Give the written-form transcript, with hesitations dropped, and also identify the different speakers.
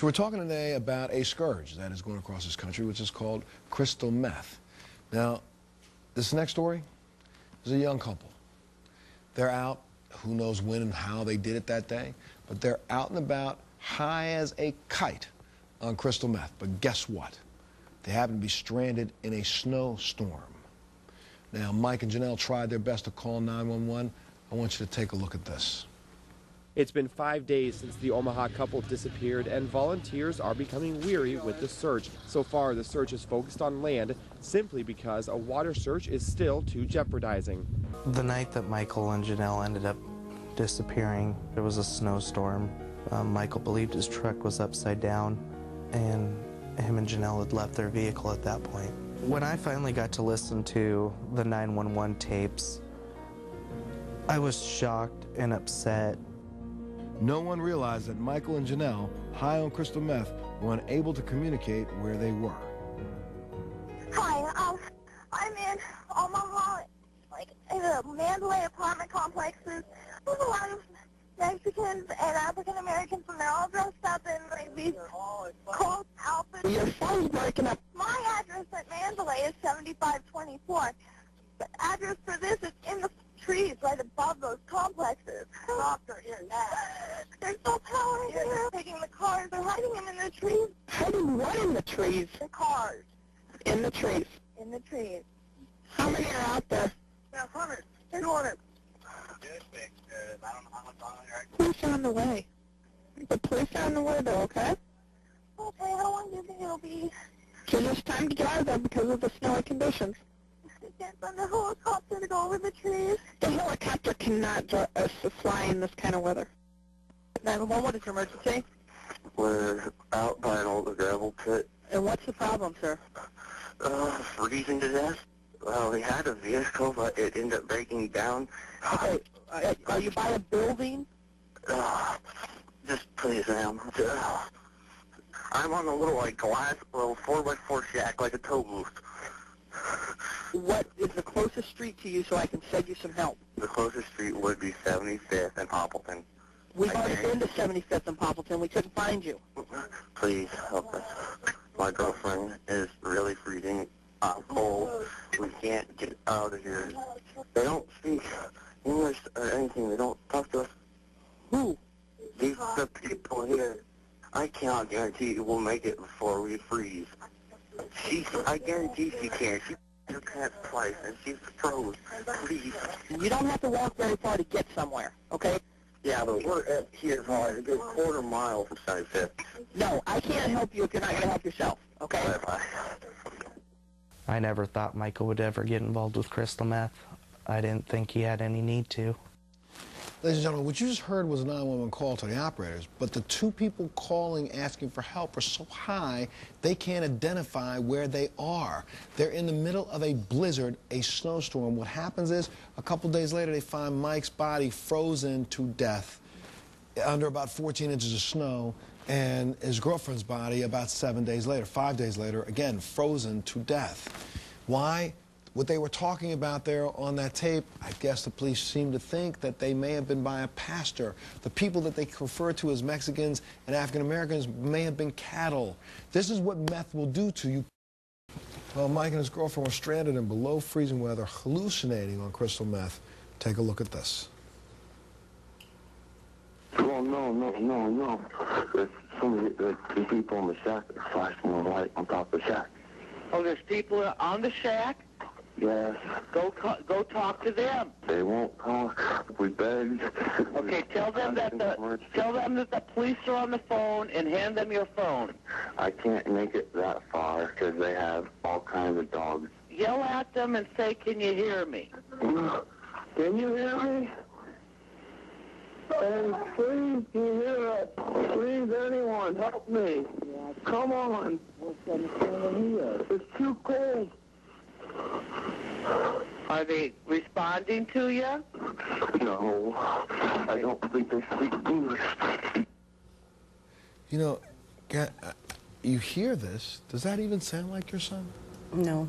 Speaker 1: So we're talking today about a scourge that is going across this country, which is called crystal meth. Now, this next story is a young couple. They're out, who knows when and how they did it that day, but they're out and about, high as a kite on crystal meth. But guess what? They happen to be stranded in a snowstorm. Now, Mike and Janelle tried their best to call 911. I want you to take a look at this.
Speaker 2: It's been 5 days since the Omaha couple disappeared, and volunteers are becoming weary with the search. So far, the search is focused on land simply because a water search is still too jeopardizing.
Speaker 3: The night that Michael and Janelle ended up disappearing, there was a snowstorm. Michael believed his truck was upside down, and him and Janelle had left their vehicle at that point. When I finally got to listen to the 911 tapes, I was shocked and upset.
Speaker 1: No one realized that Michael and Janelle, high on crystal meth, were unable to communicate where they were.
Speaker 4: Hi, I'm in Omaha, like in the Mandalay apartment complexes. There's a lot of Mexicans and African Americans, and they're all dressed up in like these cult outfits.
Speaker 5: Your phone's breaking up.
Speaker 4: My address at Mandalay is 7524. The address for this is in the trees right above those complexes. Doctor, here now. There's no power here. They're taking the cars. They're hiding them in the trees.
Speaker 5: Hiding what in the trees?
Speaker 4: The cars.
Speaker 5: In the trees.
Speaker 4: In the trees.
Speaker 5: How many are out there?
Speaker 4: Yeah, 100. 200.
Speaker 5: Police are on the way. The police are on the way though, okay?
Speaker 4: Okay, how long do you think it'll be?
Speaker 5: So there's time to drive them because of the snowy conditions.
Speaker 4: Can't send the helicopter to go over the trees.
Speaker 5: The helicopter cannot fly in this kind of weather. 911, what is your emergency?
Speaker 6: We're out by an old gravel pit.
Speaker 5: And what's the problem, sir?
Speaker 6: Freezing to death. Well, we had a vehicle, but it ended up breaking down.
Speaker 5: Okay, are you by a building?
Speaker 6: Just please, ma'am. I'm on a little, like, glass, little 4x4 shack, like a tow booth.
Speaker 5: What is the closest street to you so I can send you some help?
Speaker 6: The closest street would be 75th and Poppleton.
Speaker 5: We've already been to 75th and Poppleton. We couldn't find you.
Speaker 6: Please help us. My girlfriend is really freezing. I'm cold. We can't get out of here. They don't speak English or anything. They don't talk to us.
Speaker 5: Who?
Speaker 6: The people here. I cannot guarantee we'll make it before we freeze. I guarantee she can. She her pants twice and she's froze. Please.
Speaker 5: You don't have to walk very far to get somewhere, okay?
Speaker 6: Yeah, but we're at here for like a good quarter mile from 75th.
Speaker 5: No, I can't help you if you're not going to help yourself, okay?
Speaker 6: Bye-bye.
Speaker 3: I never thought Michael would ever get involved with crystal meth. I didn't think he had any need to.
Speaker 1: Ladies and gentlemen, what you just heard was a 911 call to the operators, but the two people calling asking for help are so high they can't identify where they are. They're in the middle of a blizzard, a snowstorm. What happens is, a couple days later, they find Mike's body frozen to death under about 14 inches of snow, and his girlfriend's body about 7 days later, 5 days later, again, frozen to death. Why? What they were talking about there on that tape, I guess the police seem to think that they may have been by a pastor. The people that they refer to as Mexicans and African Americans may have been cattle. This is what meth will do to you. Well, Mike and his girlfriend were stranded in below freezing weather, hallucinating on crystal meth. Take a look at this.
Speaker 6: Oh, no. There's two people in the shack that are flashing the light on top of the shack.
Speaker 5: Oh, there's people on the shack?
Speaker 6: Yes.
Speaker 5: Go talk to them.
Speaker 6: They won't talk. We begged.
Speaker 5: Okay, tell them that the police are on the phone and hand them your phone.
Speaker 6: I can't make it that far because they have all kinds of dogs.
Speaker 5: Yell at them and say, "Can you hear me?"
Speaker 6: Can you hear me? And please, can you hear us? Please, anyone, help me. Come on. It's too cold.
Speaker 5: Are they responding to you?
Speaker 6: No, I don't think they speak English.
Speaker 1: You know, you hear this. Does that even sound like your son?
Speaker 7: No.